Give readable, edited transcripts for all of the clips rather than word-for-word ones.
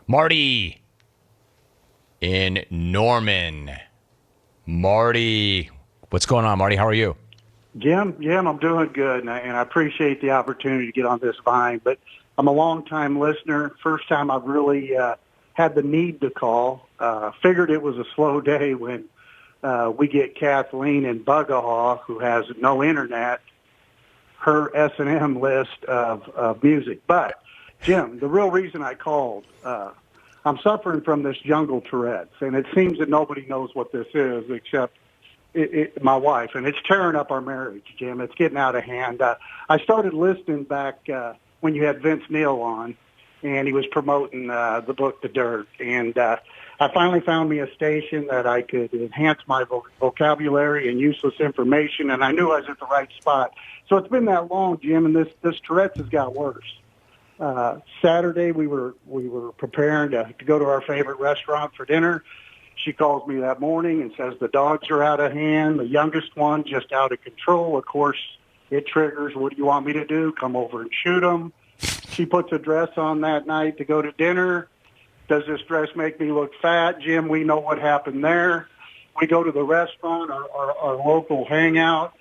Marty in Norman. Marty, what's going on, Marty? How are you? Jim, I'm doing good, and I appreciate the opportunity to get on this vine. But I'm a long-time listener. First time I've really had the need to call. Figured it was a slow day when we get Kathleen in Bugahaw, who has no internet, her S&M list of music. But, Jim, the real reason I called, I'm suffering from this jungle Tourette's, and it seems that nobody knows what this is except my wife, and it's tearing up our marriage, Jim. It's getting out of hand. I started listening back when you had Vince Neil on, and he was promoting the book, The Dirt. And I finally found me a station that I could enhance my vocabulary and useless information, and I knew I was at the right spot. So it's been that long, Jim, and this Tourette's has got worse. Saturday, we were preparing to go to our favorite restaurant for dinner. She calls me that morning and says the dogs are out of hand. The youngest one just out of control. Of course, it triggers. What do you want me to do? Come over and shoot them. She puts a dress on that night to go to dinner. Does this dress make me look fat? Jim, we know what happened there. We go to the restaurant, our local hangout.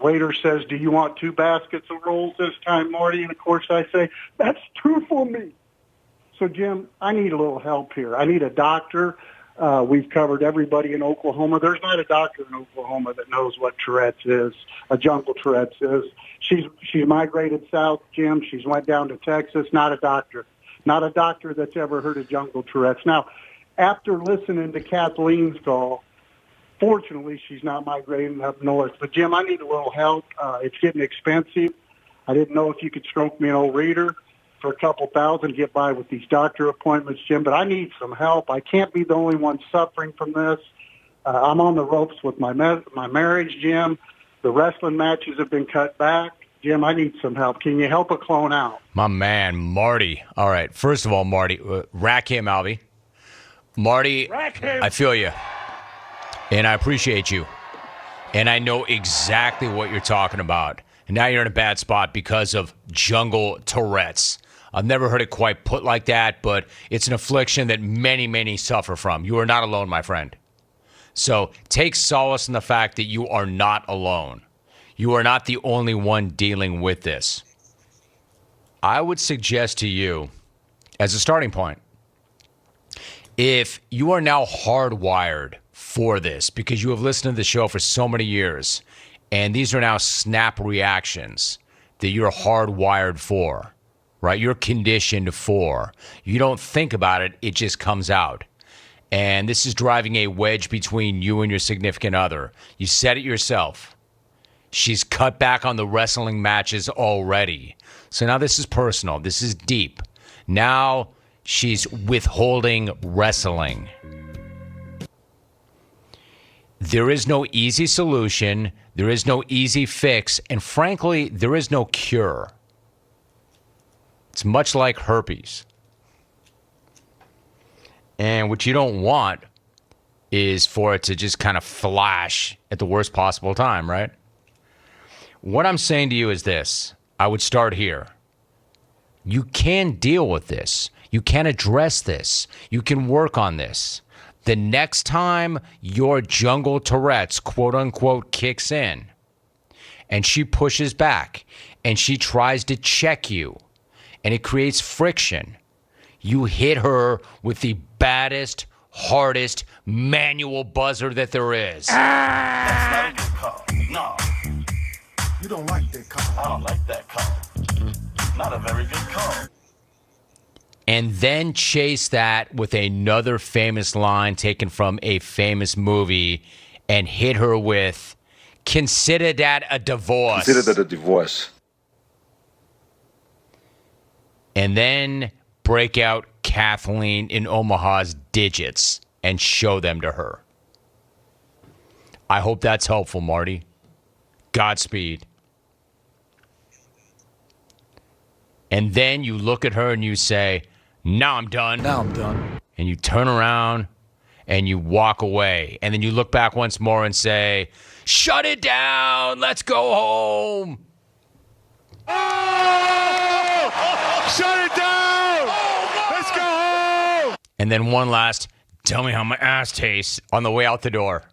Waiter says, do you want 2 baskets of rolls this time, Marty? And, of course, I say, that's 2 for me. So, Jim, I need a little help here. I need a doctor. We've covered everybody in Oklahoma. There's not a doctor in Oklahoma that knows what Tourette's is, a jungle Tourette's is. She's migrated south, Jim. She's went down to Texas. Not a doctor that's ever heard of jungle Tourette's. Now, after listening to Kathleen's call, fortunately, she's not migrating up north. But, Jim, I need a little help. It's getting expensive. I didn't know if you could stroke me an old reader for a couple thousand to get by with these doctor appointments, Jim, but I need some help. I can't be the only one suffering from this. I'm on the ropes with my marriage, Jim. The wrestling matches have been cut back. Jim, I need some help. Can you help a clone out? My man, Marty. All right. First of all, Marty, rack him, Albie. Marty, Rack him. I feel you, and I appreciate you, and I know exactly what you're talking about. And now you're in a bad spot because of jungle Tourette's. I've never heard it quite put like that, but it's an affliction that many, many suffer from. You are not alone, my friend. So take solace in the fact that you are not alone. You are not the only one dealing with this. I would suggest to you, as a starting point, if you are now hardwired for this because you have listened to the show for so many years, and these are now snap reactions that you're hardwired for, right? You're conditioned for. You don't think about it, it just comes out. And this is driving a wedge between you and your significant other. You said it yourself. She's cut back on the wrestling matches already. So now this is personal. This is deep. Now she's withholding wrestling. There is no easy solution. There is no easy fix. And frankly, there is no cure. It's much like herpes. And what you don't want is for it to just kind of flash at the worst possible time, right? What I'm saying to you is this. I would start here. You can deal with this. You can address this. You can work on this. The next time your jungle Tourette's, quote unquote, kicks in and she pushes back and she tries to check you and it creates friction, you hit her with the baddest, hardest manual buzzer that there is. That's not a good call. No. You don't like that call. I don't like that call. Not a very good call. And then chase that with another famous line taken from a famous movie and hit her with, consider that a divorce. Consider that a divorce. And then break out Kathleen in Omaha's digits and show them to her. I hope that's helpful, Marty. Godspeed. And then you look at her and you say, now I'm done. Now I'm done. And you turn around and you walk away. And then you look back once more and say, shut it down. Let's go home. Oh! Shut it down. Let's go home. And then one last, tell me how my ass tastes on the way out the door.